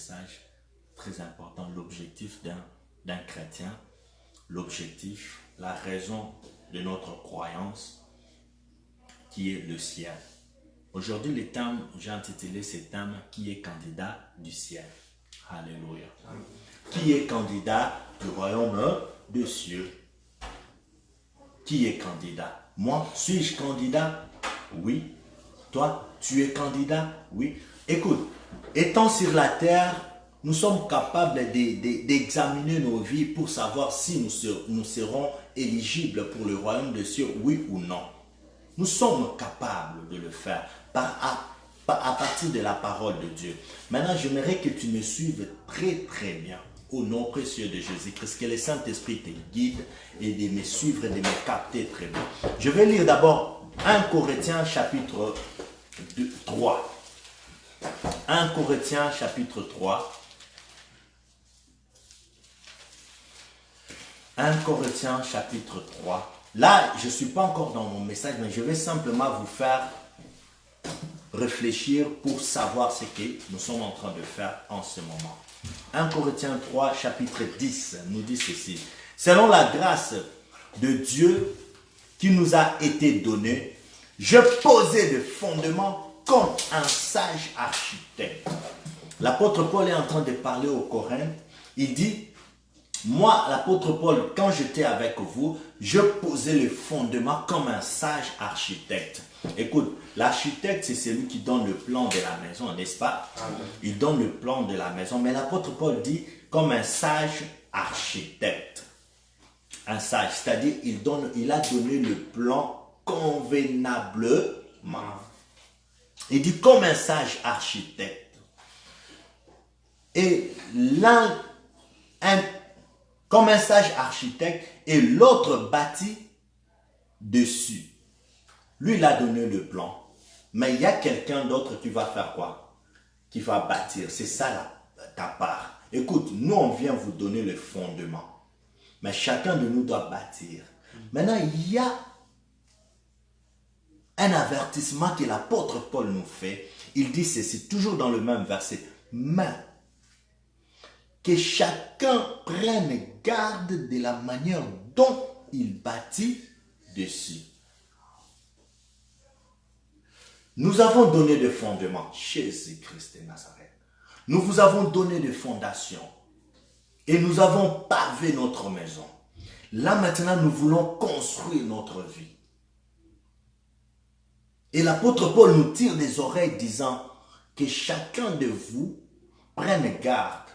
message très important, l'objectif d'un chrétien, l'objectif, la raison de notre croyance qui est le ciel. Aujourd'hui, le thème, j'ai intitulé ce thème qui est candidat du ciel. Alléluia. Qui est candidat du royaume des cieux? Qui est candidat? Moi, suis-je candidat? Oui. Toi, tu es candidat? Oui. Écoute, étant sur la terre, nous sommes capables d'examiner nos vies pour savoir si nous serons éligibles pour le royaume des cieux, oui ou non. Nous sommes capables de le faire à partir de la parole de Dieu. Maintenant, j'aimerais que tu me suives très bien. Au nom précieux de Jésus-Christ, que le Saint-Esprit te guide et de me suivre et de me capter très bien. Je vais lire d'abord 1 Corinthiens chapitre 3. 1 Corinthiens chapitre 3. 1 Corinthiens chapitre 3. Là, je ne suis pas encore dans mon message, mais je vais simplement vous faire réfléchir pour savoir ce que nous sommes en train de faire en ce moment. 1 Corinthiens 3, chapitre 10, nous dit ceci. Selon la grâce de Dieu qui nous a été donnée, je posais le fondement comme un sage architecte. L'apôtre Paul est en train de parler aux Corinthiens. Il dit, moi, l'apôtre Paul, quand j'étais avec vous, je posais le fondement comme un sage architecte. Écoute, l'architecte, c'est celui qui donne le plan de la maison, n'est-ce pas? Il donne le plan de la maison. Mais l'apôtre Paul dit comme un sage architecte. Un sage, c'est-à-dire il a donné le plan convenablement. Il dit comme un sage architecte. Et l'un, comme un sage architecte, et l'autre bâtit dessus. Lui, il a donné le plan. Mais il y a quelqu'un d'autre qui va faire quoi? Qui va bâtir. C'est ça ta part. Écoute, nous, on vient vous donner le fondement. Mais chacun de nous doit bâtir. Maintenant, il y a un avertissement que l'apôtre Paul nous fait. Il dit ceci, toujours dans le même verset. Mais que chacun prenne garde de la manière dont il bâtit dessus. Nous avons donné des fondements, Jésus-Christ de Nazareth. Nous vous avons donné des fondations et nous avons pavé notre maison. Là maintenant, nous voulons construire notre vie. Et l'apôtre Paul nous tire des oreilles disant que chacun de vous prenne garde,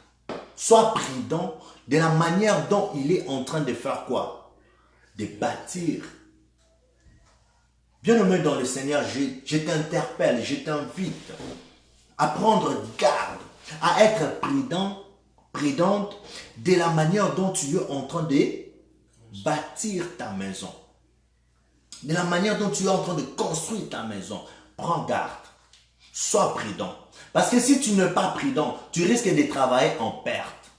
soit prudent de la manière dont il est en train de faire quoi? De bâtir. Bien-aimé dans le Seigneur, je t'interpelle, je t'invite à prendre garde, à être prudente de la manière dont tu es en train de bâtir ta maison. De la manière dont tu es en train de construire ta maison. Prends garde. Sois prudent. Parce que si tu n'es pas prudent, tu risques de travailler en perte.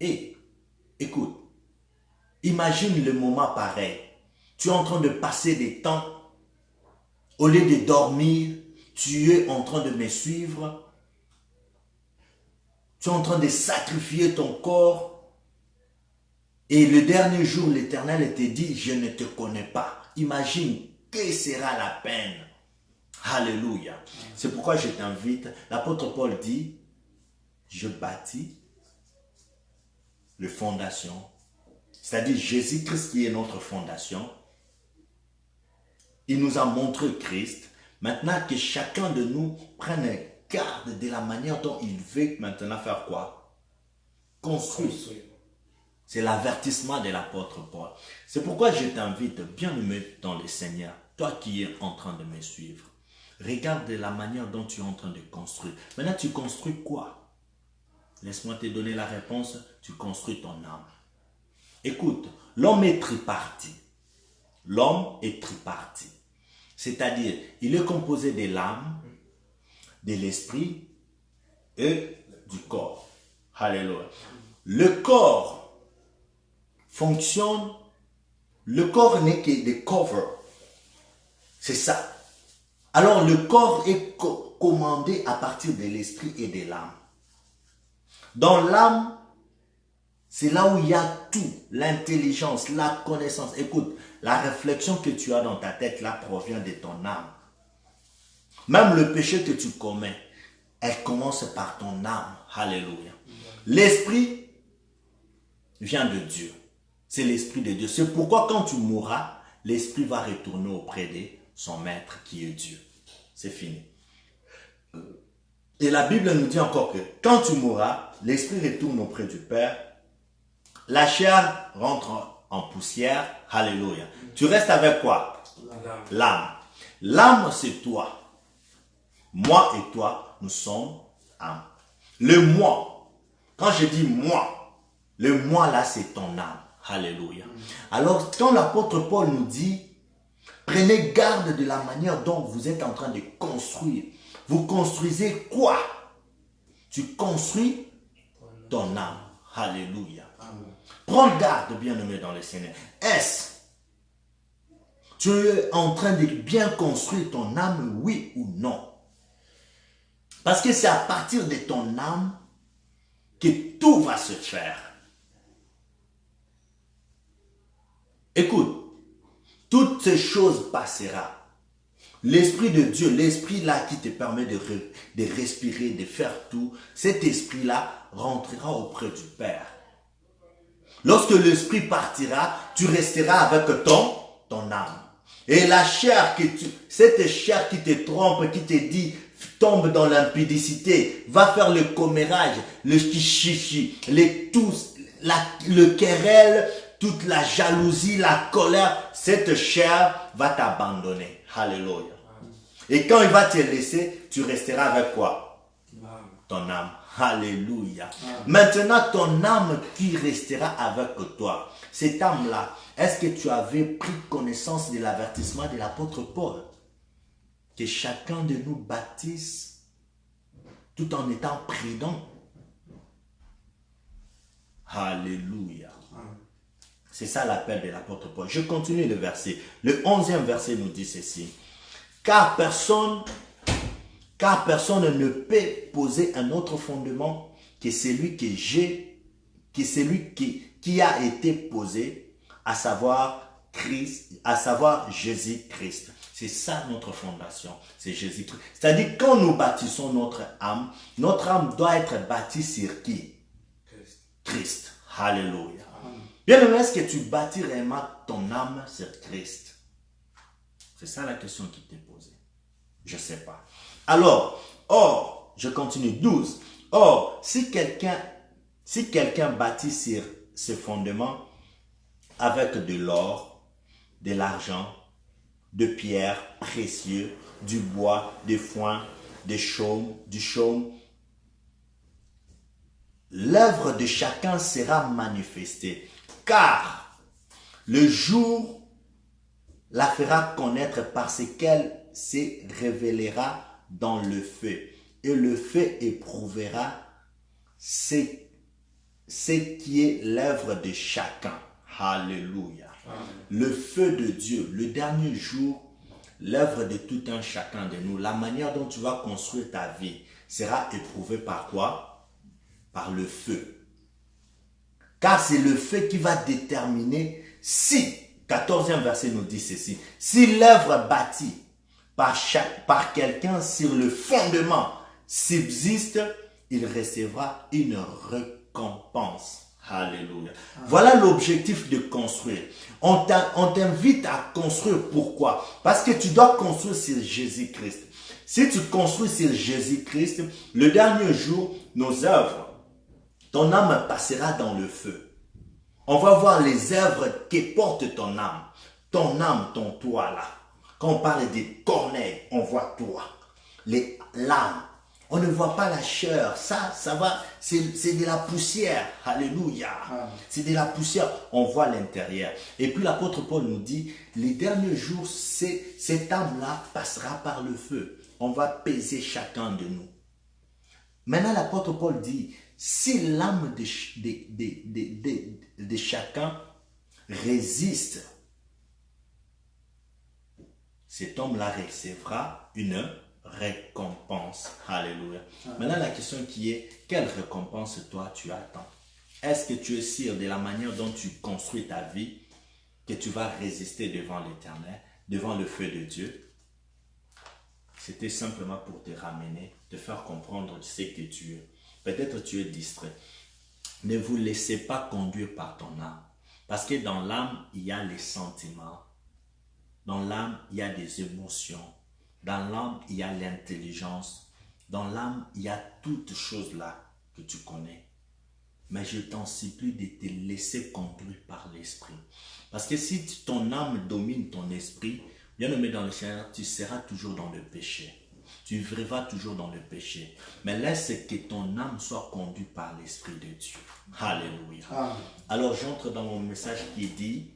Et, écoute, imagine le moment pareil. Tu es en train de passer des temps. Au lieu de dormir, tu es en train de me suivre. Tu es en train de sacrifier ton corps. Et le dernier jour, l'Éternel te dit, je ne te connais pas. Imagine, que sera la peine? Alléluia. C'est pourquoi je t'invite. L'apôtre Paul dit, je bâtis les fondations. C'est-à-dire Jésus-Christ qui est notre fondation. Il nous a montré Christ. Maintenant que chacun de nous prenne garde de la manière dont il veut maintenant faire quoi? Construire. C'est l'avertissement de l'apôtre Paul. C'est pourquoi je t'invite, bien-aimé dans le Seigneur, toi qui es en train de me suivre, regarde la manière dont tu es en train de construire. Maintenant, tu construis quoi? Laisse-moi te donner la réponse. Tu construis ton âme. Écoute, l'homme est tripartite. L'homme est tripartite. C'est-à-dire, il est composé de l'âme, de l'esprit et du corps. Alléluia. Le corps fonctionne, le corps n'est que des covers. C'est ça. Alors le corps est commandés à partir de l'esprit et de l'âme. Dans l'âme, c'est là où il y a tout, l'intelligence, la connaissance. Écoute, la réflexion que tu as dans ta tête là provient de ton âme. Même le péché que tu commets, elle commence par ton âme. Alléluia. L'esprit vient de Dieu. C'est l'esprit de Dieu. C'est pourquoi quand tu mourras, l'esprit va retourner auprès de son maître qui est Dieu. C'est fini. Et la Bible nous dit encore que quand tu mourras, l'esprit retourne auprès du Père. La chair rentre en poussière. Alléluia. Tu restes avec quoi? L'âme. L'âme, c'est toi. Moi et toi, nous sommes âme. Le moi, quand je dis moi, le moi là, c'est ton âme. Alléluia. Alors, quand l'apôtre Paul nous dit, prenez garde de la manière dont vous êtes en train de construire. Vous construisez quoi? Tu construis ton âme. Alléluia. Prends garde, bien-aimé dans le Seigneur. Est-ce tu es en train de bien construire ton âme, oui ou non? Parce que c'est à partir de ton âme que tout va se faire. Écoute, toutes ces choses passeront. L'Esprit de Dieu, l'Esprit là qui te permet de respirer, de faire tout, cet Esprit-là rentrera auprès du Père. Lorsque l'Esprit partira, tu resteras avec ton âme. Et la chair, cette chair qui te trompe, qui te dit, tombe dans l'impudicité, va faire le commérage, le chichichi, le querelle, toute la jalousie, la colère, cette chair va t'abandonner. Alléluia. Et quand il va te laisser, tu resteras avec quoi? Ton âme. Alléluia. Maintenant, ton âme qui restera avec toi, cette âme-là, est-ce que tu avais pris connaissance de l'avertissement de l'apôtre Paul? Que chacun de nous baptise tout en étant prudent. Alléluia. C'est ça l'appel de l'apôtre Paul. Je continue le verset. Le 11e verset nous dit ceci. Car personne ne peut poser un autre fondement que celui qui a été posé, à savoir Jésus-Christ. C'est ça notre fondation, c'est Jésus-Christ. C'est-à-dire quand nous bâtissons notre âme doit être bâtie sur qui? Christ. Alléluia. Bien-aimé, est-ce que tu bâtis réellement ton âme sur Christ? C'est ça la question qui t'est posée. Je ne sais pas. Alors, je continue, 12. Or, si quelqu'un bâtit sur ce fondement avec de l'or, de l'argent, de pierres précieuses, du bois, du foin, du chaume, l'œuvre de chacun sera manifestée, car le jour la fera connaître parce qu'elle se révélera dans le feu, et le feu éprouvera ce qui est l'œuvre de chacun. Alléluia. Le feu de Dieu, le dernier jour, l'œuvre de tout un chacun de nous, la manière dont tu vas construire ta vie sera éprouvée par quoi? Par le feu. Car c'est le feu qui va déterminer si, 14e verset nous dit ceci, si l'œuvre bâtie par quelqu'un sur le fondement subsiste, il recevra une récompense. Alléluia. Voilà l'objectif de construire. On t'invite à construire. Pourquoi? Parce que tu dois construire sur Jésus-Christ. Si tu construis sur Jésus-Christ, le dernier jour, nos œuvres, ton âme passera dans le feu. On va voir les œuvres que porte ton âme. Ton âme, ton toi là. Quand on parle des corneilles, on voit toi. L'âme. On ne voit pas la chair. Ça va. C'est de la poussière. Alléluia. C'est de la poussière. On voit l'intérieur. Et puis l'apôtre Paul nous dit, les derniers jours, cette âme-là passera par le feu. On va peser chacun de nous. Maintenant, l'apôtre Paul dit, si l'âme de chacun résiste, cet homme-là recevra une récompense. Alléluia. Maintenant, la question qui est, quelle récompense toi tu attends? Est-ce que tu es sûr de la manière dont tu construis ta vie que tu vas résister devant l'Éternel, devant le feu de Dieu? C'était simplement pour te ramener, te faire comprendre ce que tu es. Peut-être tu es distrait. Ne vous laissez pas conduire par ton âme. Parce que dans l'âme, il y a les sentiments. Dans l'âme, il y a des émotions. Dans l'âme, il y a l'intelligence. Dans l'âme, il y a toutes choses là que tu connais. Mais je t'en supplie de te laisser conduire par l'esprit. Parce que si ton âme domine ton esprit, bien-aimé dans le Seigneur, tu seras toujours dans le péché. Tu vivras toujours dans le péché. Mais laisse que ton âme soit conduite par l'Esprit de Dieu. Alléluia. Amen. Alors j'entre dans mon message qui dit,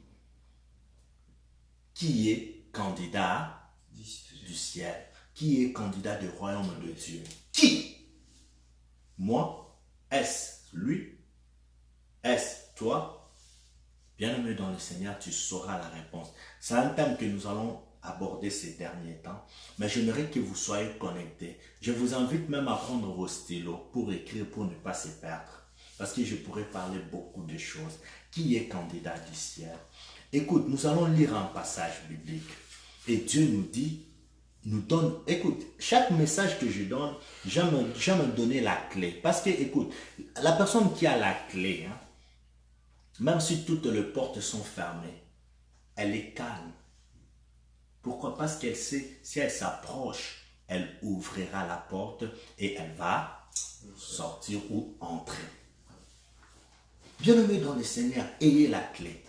qui est candidat du ciel? Qui est candidat du royaume de Dieu? Qui? Moi? Est-ce lui? Est-ce toi? Bien-aimé dans le Seigneur, tu sauras la réponse. C'est un thème que nous allons aborder ces derniers temps, mais j'aimerais que vous soyez connectés. Je vous invite même à prendre vos stylos pour écrire, pour ne pas se perdre, parce que je pourrais parler beaucoup de choses. Qui est candidat du ciel? Écoute, nous allons lire un passage biblique et Dieu nous dit, nous donne, écoute, chaque message que je donne, j'aime donner la clé, parce que écoute, la personne qui a la clé, hein, même si toutes les portes sont fermées, elle est calme. Pourquoi? Parce qu'elle sait, si elle s'approche, elle ouvrira la porte et elle va sortir ou entrer. Bien-aimés dans le Seigneur, ayez la clé.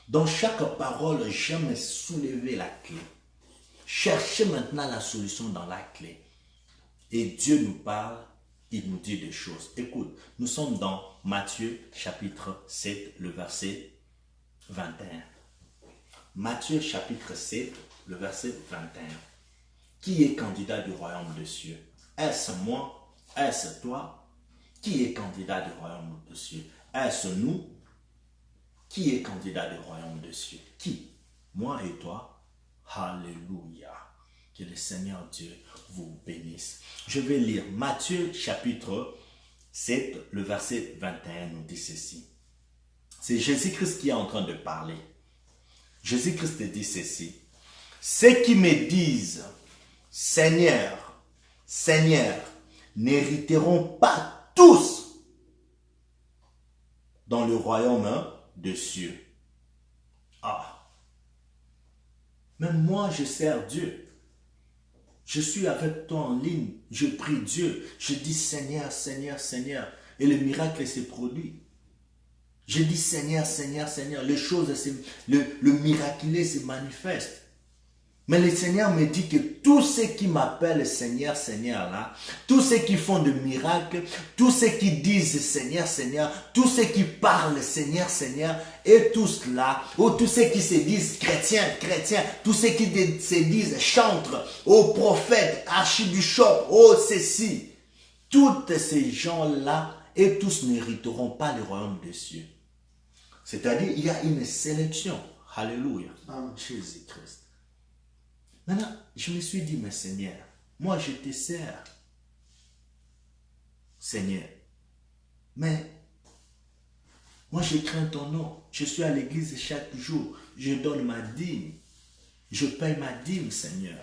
Dans chaque parole, j'aime soulever la clé. Cherchez maintenant la solution dans la clé. Et Dieu nous parle, il nous dit des choses. Écoute, nous sommes dans Matthieu chapitre 7, le verset 21. Matthieu chapitre 7, le verset 21. Qui est candidat du royaume des cieux? Est-ce moi? Est-ce toi? Qui est candidat du royaume des cieux? Est-ce nous? Qui est candidat du royaume des cieux? Qui? Moi et toi? Alléluia. Que le Seigneur Dieu vous bénisse. Je vais lire Matthieu chapitre 7, le verset 21 nous dit ceci. C'est Jésus-Christ qui est en train de parler. Jésus-Christ dit ceci. Ceux qui me disent, Seigneur, Seigneur, n'hériteront pas tous dans le royaume des cieux. Ah, mais moi je sers Dieu. Je suis avec toi en ligne, je prie Dieu, je dis Seigneur, Seigneur, Seigneur, et le miracle se produit. Je dis Seigneur, Seigneur, Seigneur, les choses, le miraculé se manifeste. Mais le Seigneur me dit que tous ceux qui m'appellent Seigneur, Seigneur là, tous ceux qui font des miracles, tous ceux qui disent Seigneur, Seigneur, tous ceux qui parlent Seigneur, Seigneur, et tous là, ou tous ceux qui se disent chrétiens, chrétiens, tous ceux qui se disent chantres, ô prophètes, archibishop, ô ceci, tous ces gens-là, et tous n'hériteront pas le royaume des cieux. C'est-à-dire, il y a une sélection. Alléluia. Jésus-Christ. Maintenant, je me suis dit, mais Seigneur, moi je te sers. Seigneur. Mais, moi je crains ton nom. Je suis à l'église chaque jour. Je donne ma dîme. Je paye ma dîme, Seigneur.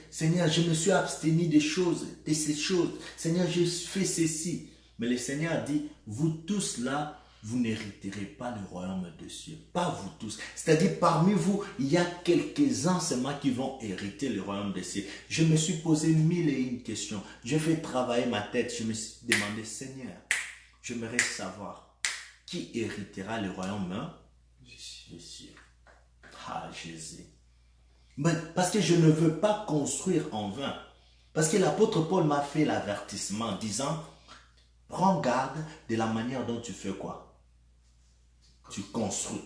Seigneur, je me suis abstenu de ces choses. Seigneur, je fais ceci. Mais le Seigneur dit, vous tous là, vous n'hériterez pas le royaume des cieux. Pas vous tous. C'est-à-dire, parmi vous, il y a quelques-uns seulement qui vont hériter le royaume des cieux. Je me suis posé 1001 questions. Je fais travailler ma tête. Je me suis demandé, Seigneur, j'aimerais savoir qui héritera le royaume des cieux. Ah, Jésus. Mais parce que je ne veux pas construire en vain. Parce que l'apôtre Paul m'a fait l'avertissement disant, prends garde de la manière dont tu fais quoi? Tu construis.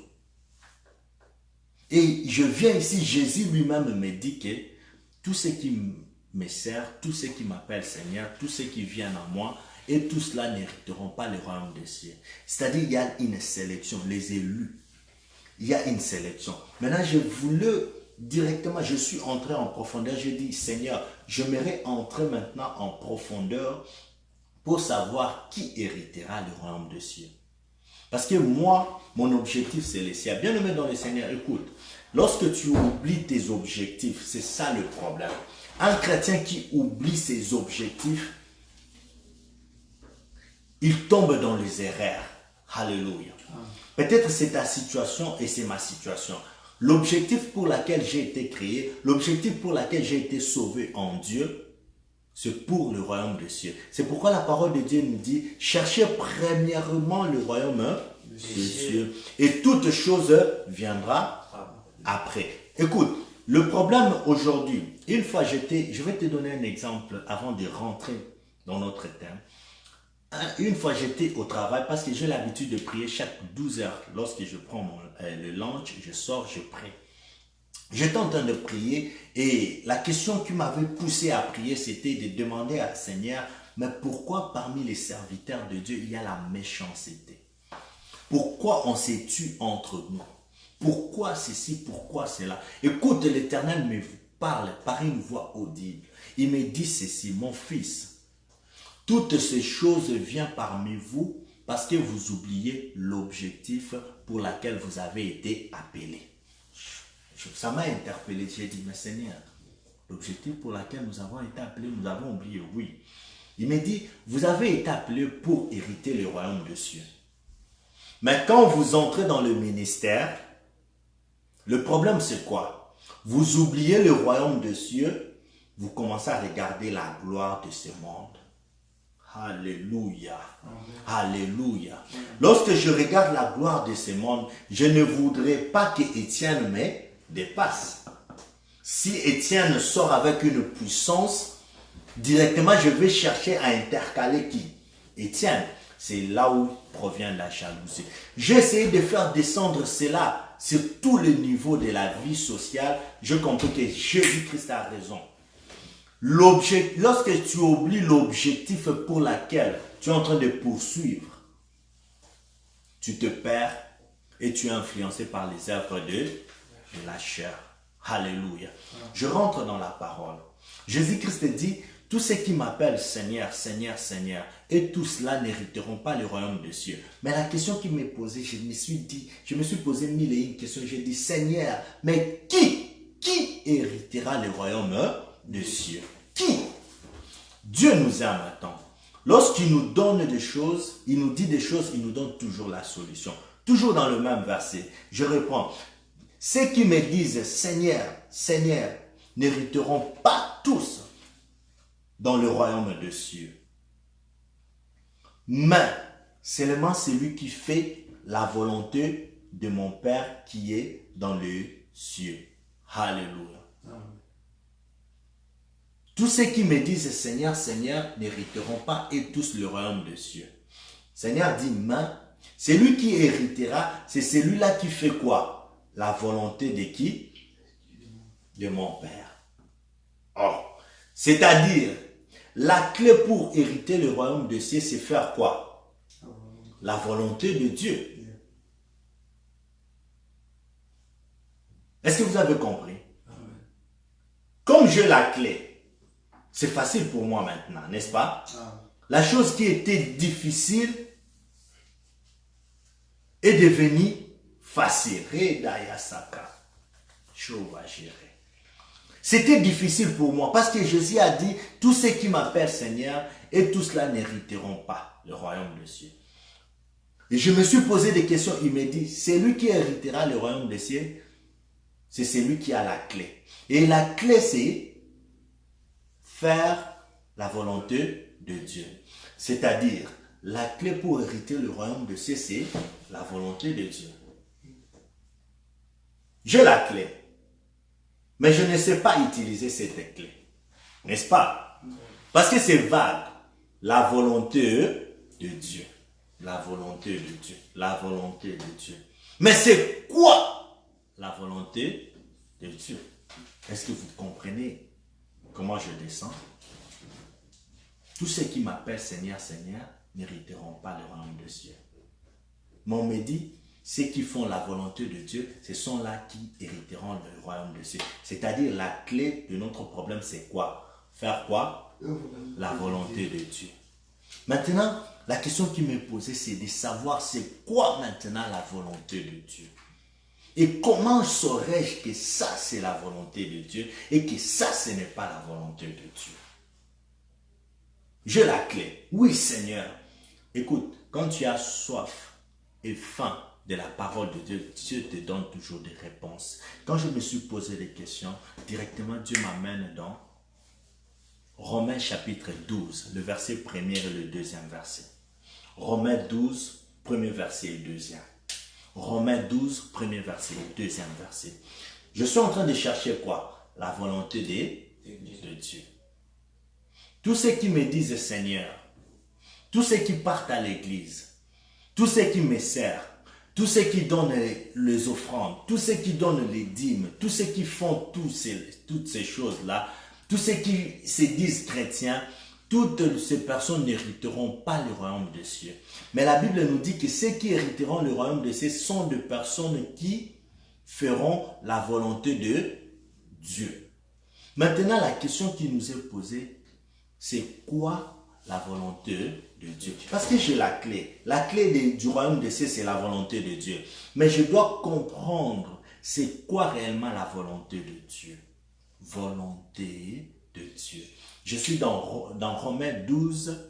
Et je viens ici, Jésus lui-même me dit que tous ceux qui me servent, tous ceux qui m'appellent Seigneur, tous ceux qui viennent à moi, et tous cela n'hériteront pas le royaume des cieux. C'est-à-dire, il y a une sélection, les élus. Il y a une sélection. Maintenant, je voulais directement, je suis entré en profondeur. J'ai dit, Seigneur, j'aimerais entrer maintenant en profondeur pour savoir qui héritera le royaume des cieux. Parce que moi, mon objectif, c'est les cieux. Bien aimé dans le Seigneur, écoute, lorsque tu oublies tes objectifs, c'est ça le problème. Un chrétien qui oublie ses objectifs, il tombe dans les erreurs. Alléluia. Peut-être c'est ta situation et c'est ma situation. L'objectif pour lequel j'ai été créé, l'objectif pour lequel j'ai été sauvé en Dieu, c'est pour le royaume des cieux. C'est pourquoi la parole de Dieu nous dit, cherchez premièrement le royaume des cieux. Et toute chose viendra après. Écoute, le problème aujourd'hui, une fois je vais te donner un exemple avant de rentrer dans notre thème. Une fois j'étais au travail parce que j'ai l'habitude de prier chaque 12 heures. Lorsque je prends le lunch, je sors, je prie. J'étais en train de prier et la question qui m'avait poussé à prier, c'était de demander à Seigneur, mais pourquoi parmi les serviteurs de Dieu, il y a la méchanceté? Pourquoi on se tue entre nous? Pourquoi ceci, pourquoi cela? Écoute, l'Éternel me parle par une voix audible. Il me dit ceci, mon fils, toutes ces choses viennent parmi vous parce que vous oubliez l'objectif pour lequel vous avez été appelé. Ça m'a interpellé, j'ai dit, mais Seigneur, l'objectif pour lequel nous avons été appelés, nous avons oublié, oui. Il me dit, vous avez été appelés pour hériter le royaume des cieux. Mais quand vous entrez dans le ministère, le problème c'est quoi? Vous oubliez le royaume des cieux, vous commencez à regarder la gloire de ce monde. Alléluia. Alléluia. Lorsque je regarde la gloire de ce monde, je ne voudrais pas que Étienne me dépasse. Si Étienne sort avec une puissance, directement je vais chercher à intercaler qui? Étienne. C'est là où provient la jalousie. J'ai essayé de faire descendre cela sur tous les niveaux de la vie sociale. Je comprends que Jésus-Christ a raison. Lorsque tu oublies l'objectif pour lequel tu es en train de poursuivre, tu te perds et tu es influencé par les œuvres de la chair. Alléluia. Je rentre dans la parole. Jésus-Christ dit, tous ceux qui m'appellent Seigneur, Seigneur, Seigneur, et tous cela n'hériteront pas le royaume des cieux. Mais la question qui m'est posée, je me suis posé mille et une questions. J'ai dit, Seigneur, mais qui héritera le royaume des cieux? Qui? Dieu nous aime maintenant. Lorsqu'il nous donne des choses, il nous dit des choses, il nous donne toujours la solution. Toujours dans le même verset. Je reprends. Ceux qui me disent Seigneur, Seigneur, n'hériteront pas tous dans le royaume des cieux. Mais seulement celui qui fait la volonté de mon Père qui est dans les cieux. Alléluia. Tous ceux qui me disent Seigneur, Seigneur, n'hériteront pas et tous le royaume des cieux. Seigneur dit, mais celui qui héritera, c'est celui-là qui fait quoi? La volonté de qui? De mon Père. Or, c'est-à-dire, la clé pour hériter le royaume des cieux, c'est faire quoi? La volonté de Dieu. Est-ce que vous avez compris? Comme j'ai la clé, c'est facile pour moi maintenant, n'est-ce pas? La chose qui était difficile est devenue facile. C'était difficile pour moi parce que Jésus a dit, tous ceux qui m'appellent Seigneur, et tous cela n'hériteront pas le royaume des cieux. Et je me suis posé des questions, il me dit, c'est lui qui héritera le royaume des cieux, c'est celui qui a la clé. Et la clé c'est faire la volonté de Dieu. C'est-à-dire, la clé pour hériter le royaume de Dieu, c'est la volonté de Dieu. J'ai la clé, mais je ne sais pas utiliser cette clé. N'est-ce pas? Parce que c'est vague. La volonté de Dieu. La volonté de Dieu. La volonté de Dieu. Mais c'est quoi la volonté de Dieu? Est-ce que vous comprenez comment je descends? Tous ceux qui m'appellent Seigneur, Seigneur, n'hériteront pas le royaume des cieux. Mais on me dit, ceux qui font la volonté de Dieu, ce sont là qui hériteront le royaume de Dieu. C'est-à-dire la clé de notre problème, c'est quoi? Faire quoi? La volonté de Dieu. Maintenant, la question qui m'est posée, c'est de savoir c'est quoi maintenant la volonté de Dieu. Et comment saurais-je que ça, c'est la volonté de Dieu et que ça, ce n'est pas la volonté de Dieu? J'ai la clé. Oui, Seigneur. Écoute, quand tu as soif et faim de la parole de Dieu, Dieu te donne toujours des réponses. Quand je me suis posé des questions, directement Dieu m'amène dans Romains chapitre 12, le verset 1er et le 2e verset. Romains 12, premier verset et 2e. Romains 12, premier verset et 2e verset. Je suis en train de chercher quoi? La volonté de Dieu. Tous ceux qui me disent Seigneur, tous ceux qui partent à l'église, tous ceux qui me servent, tous ceux qui donnent les offrandes, tous ceux qui donnent les dîmes, tous ceux qui font toutes ces choses-là, tous ceux qui se disent chrétiens, toutes ces personnes n'hériteront pas le royaume des cieux. Mais la Bible nous dit que ceux qui hériteront le royaume des cieux sont des personnes qui feront la volonté de Dieu. Maintenant, la question qui nous est posée, c'est quoi la volonté de Dieu? Parce que j'ai la clé. La clé du royaume des cieux, c'est la volonté de Dieu. Mais je dois comprendre c'est quoi réellement la volonté de Dieu. Volonté de Dieu. Je suis dans Romains 12,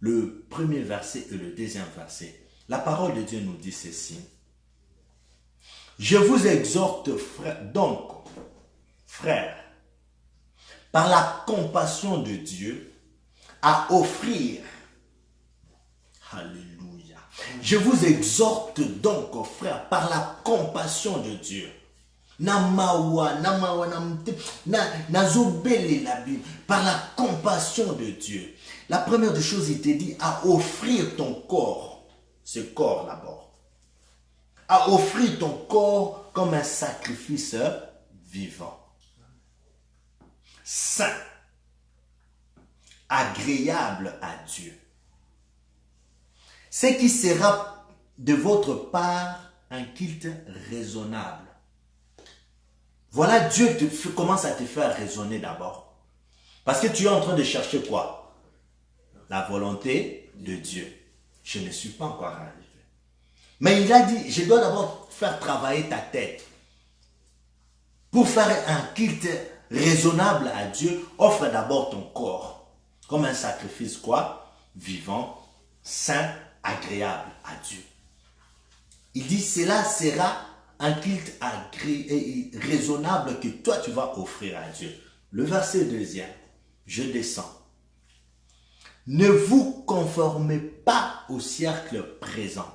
le premier verset et le 2e verset. La parole de Dieu nous dit ceci. Je vous exhorte, donc, frères, par la compassion de Dieu, à offrir. Alléluia. Je vous exhorte donc, frères, par la compassion de Dieu. Par la compassion de Dieu. La première des choses, il te dit à offrir ton corps. Ce corps d'abord. À offrir ton corps comme un sacrifice vivant. Saint. Agréable à Dieu. Ce qui sera de votre part un culte raisonnable. Voilà, Dieu commence à te faire raisonner d'abord. Parce que tu es en train de chercher quoi? La volonté de Dieu. Je ne suis pas encore arrivé. Mais il a dit, je dois d'abord faire travailler ta tête. Pour faire un culte raisonnable à Dieu, offre d'abord ton corps. Comme un sacrifice quoi? Vivant, saint, agréable à Dieu. Il dit, cela sera un culte raisonnable que toi tu vas offrir à Dieu. Le verset 2e, je descends. Ne vous conformez pas au siècle présent,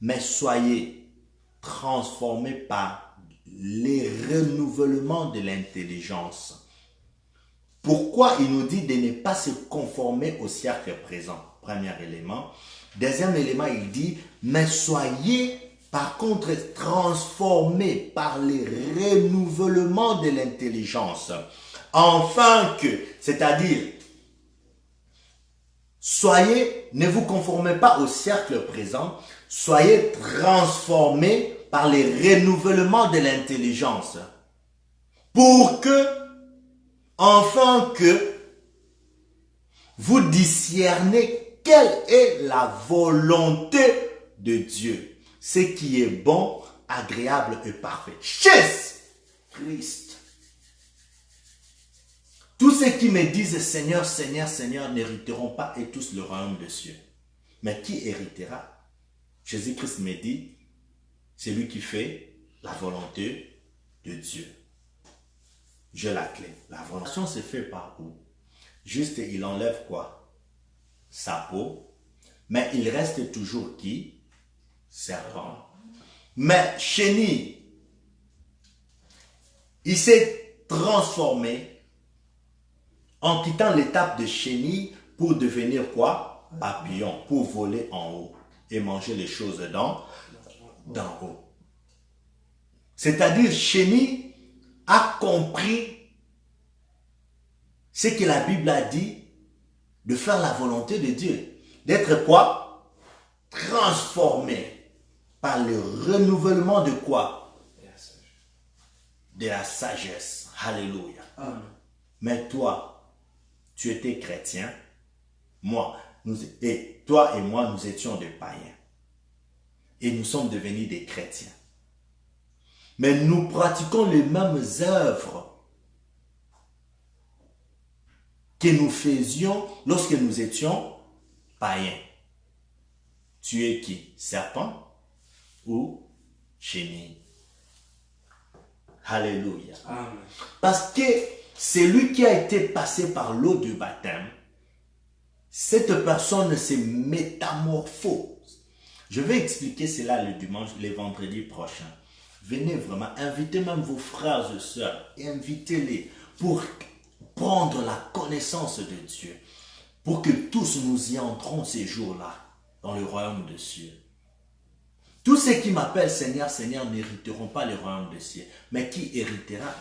mais soyez transformés par les renouvellements de l'intelligence. Pourquoi il nous dit de ne pas se conformer au siècle présent? Premier élément. Deuxième élément, il dit, mais soyez par contre transformés par les renouvellements de l'intelligence. Afin que, c'est-à-dire, soyez, ne vous conformez pas au siècle présent, soyez transformés par les renouvellements de l'intelligence. Pour que, afin que, vous discernez quelle est la volonté de Dieu. Ce qui est bon, agréable et parfait. Chez Christ. Tous ceux qui me disent Seigneur, Seigneur, Seigneur n'hériteront pas et tous le royaume des cieux. Mais qui héritera? Jésus-Christ me dit, c'est lui qui fait la volonté de Dieu. J'ai la clé. La volonté se fait par où? Juste, il enlève quoi? Sa peau. Mais il reste toujours qui? Serpent. Mais chenille, il s'est transformé en quittant l'étape de chenille pour devenir quoi? Papillon, pour voler en haut et manger les choses d'en haut. C'est-à-dire, chenille a compris ce que la Bible a dit, de faire la volonté de Dieu. D'être quoi? transformés par le renouvellement de quoi? De la sagesse. Alléluia. Amen. Mais toi, tu étais chrétien. Toi et moi, nous étions des païens. Et nous sommes devenus des chrétiens. Mais nous pratiquons les mêmes œuvres que nous faisions lorsque nous étions païens. Tu es qui? Serpent ou chenille? Alléluia. Amen. Parce que celui qui a été passé par l'eau du baptême, cette personne se métamorphose. Je vais expliquer cela le dimanche, le vendredi prochain. Venez vraiment, invitez même vos frères et sœurs et invitez-les pour prendre la connaissance de Dieu. Pour que tous nous y entrons ces jours-là dans le royaume de cieux. Tous ceux qui m'appellent Seigneur, Seigneur n'hériteront pas le royaume des cieux. Mais qui héritera?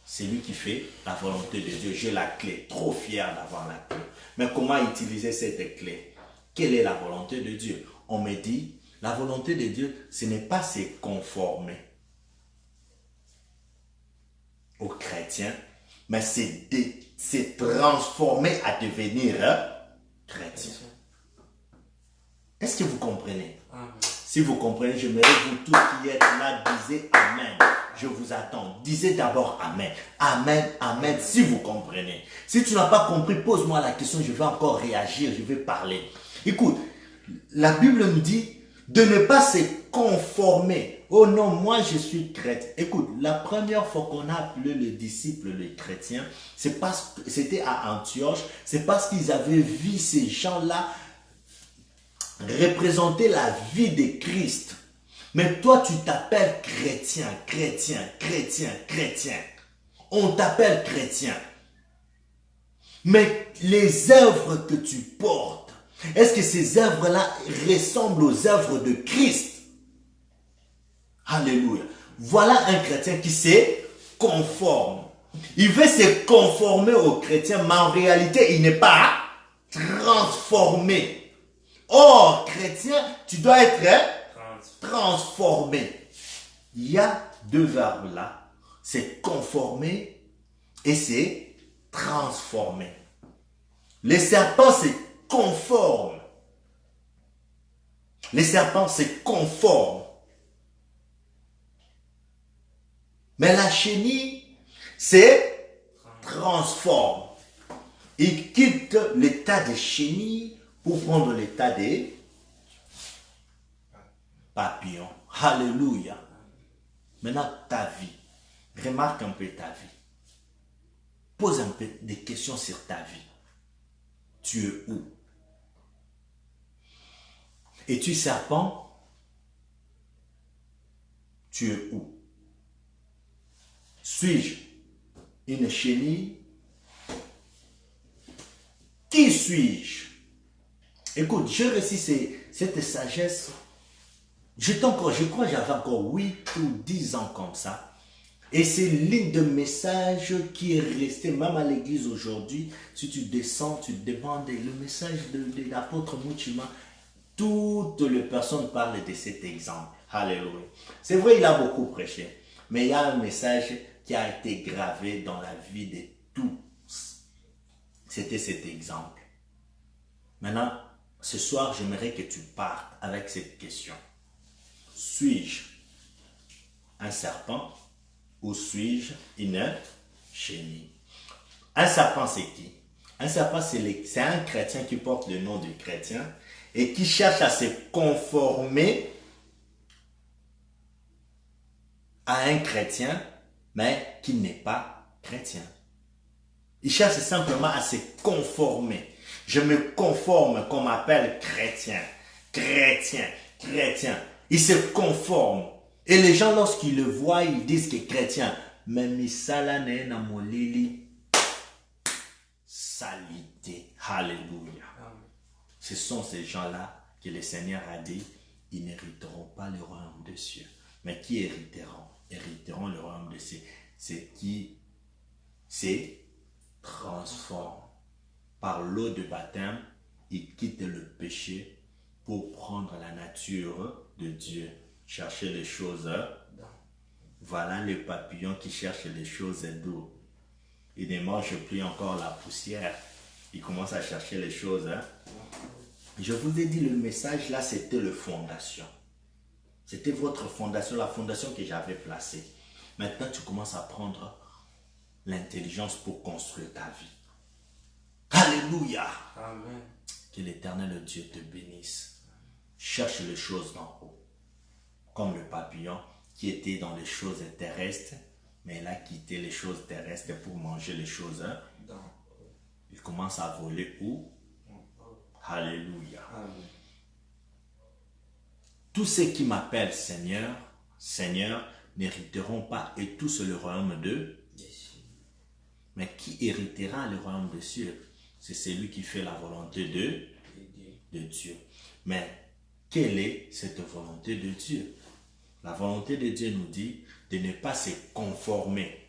C'est lui qui fait la volonté de Dieu. J'ai la clé, trop fier d'avoir la clé. Mais comment utiliser cette clé? Quelle est la volonté de Dieu? On me dit, la volonté de Dieu, ce n'est pas se conformer aux chrétiens, mais c'est de se transformer à devenir chrétien. Est-ce que vous comprenez? Amen. Si vous comprenez, j'aimerais vous tous qui êtes là, disez Amen. Je vous attends. Disez d'abord Amen. Amen, Amen, si vous comprenez. Si tu n'as pas compris, pose-moi la question, je vais encore réagir, je vais parler. Écoute, la Bible nous dit de ne pas se conformer. Oh non, moi je suis chrétien. Écoute, la première fois qu'on a appelé les disciples les chrétiens, c'est parce que c'était à Antioche, c'est parce qu'ils avaient vu ces gens-là représenter la vie de Christ. Mais toi, tu t'appelles chrétien, chrétien, chrétien, chrétien. On t'appelle chrétien. Mais les œuvres que tu portes, est-ce que ces œuvres-là ressemblent aux œuvres de Christ? Alléluia. Voilà un chrétien qui se conforme. Il veut se conformer aux chrétiens, mais en réalité, il n'est pas transformé. Or, chrétien, tu dois être transformé. Il y a deux verbes là. C'est conformer et c'est transformer. Les serpents se conforment. Les serpents se conforment. Mais la chenille se transforme. Il quitte l'état de chenille pour prendre l'état des papillons. Alléluia. Maintenant, ta vie. Remarque un peu ta vie. Pose un peu des questions sur ta vie. Tu es où? Es-tu serpent? Tu es où? Suis-je une chenille? Qui suis-je? Écoute, j'ai reçu cette sagesse. Je crois que j'avais encore 8 ou 10 ans comme ça. Et c'est l'une de messages qui est resté, même à l'église aujourd'hui. Si tu descends, tu demandes le message de l'apôtre Muchima. Toutes les personnes parlent de cet exemple. Alléluia. C'est vrai, il a beaucoup prêché. Mais il y a un message qui a été gravé dans la vie de tous. C'était cet exemple. Maintenant, ce soir, j'aimerais que tu partes avec cette question. Suis-je un serpent ou suis-je une chenille? Un serpent, c'est qui? Un serpent, c'est un chrétien qui porte le nom de chrétien et qui cherche à se conformer à un chrétien, mais qui n'est pas chrétien. Il cherche simplement à se conformer. Je me conforme qu'on m'appelle chrétien, chrétien, chrétien. Il se conforme. Et les gens, lorsqu'ils le voient, ils disent que chrétien. Mais misala na molili salité. Alléluia. Ce sont ces gens-là que le Seigneur a dit, ils n'hériteront pas le royaume des cieux. Mais qui hériteront? Hériteront le royaume des cieux. C'est qui se transforme. Par l'eau de baptême, ils quittent le péché pour prendre la nature de Dieu. Chercher les choses. Voilà le papillon qui cherche les choses d'eau. Il ne mange plus encore la poussière. Il commence à chercher les choses. Je vous ai dit, le message là, c'était le fondation. C'était votre fondation, la fondation que j'avais placée. Maintenant, tu commences à prendre l'intelligence pour construire ta vie. Alléluia. Amen. Que l'Éternel Dieu te bénisse. Cherche les choses d'en haut. Comme le papillon qui était dans les choses terrestres, mais il a quitté les choses terrestres pour manger les choses. Il commence à voler où? Alléluia. Amen. Tous ceux qui m'appellent Seigneur, Seigneur, n'hériteront pas et tous le royaume de Yes. Mais qui héritera le royaume des cieux? C'est celui qui fait la volonté de Dieu. Mais quelle est cette volonté de Dieu? La volonté de Dieu nous dit de ne pas se conformer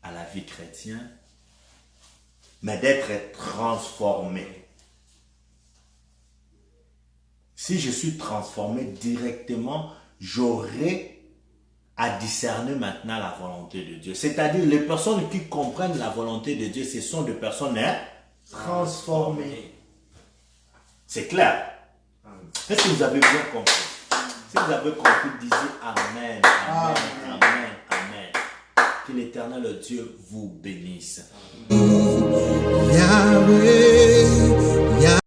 à la vie chrétienne, mais d'être transformé. Si je suis transformé directement, j'aurai à discerner maintenant la volonté de Dieu. C'est-à-dire, les personnes qui comprennent la volonté de Dieu, ce sont des personnes transformées. C'est clair? Est-ce que vous avez bien compris? Si vous avez compris, disiez Amen, Amen, Amen, Amen. Que l'Éternel Dieu vous bénisse. Yahweh.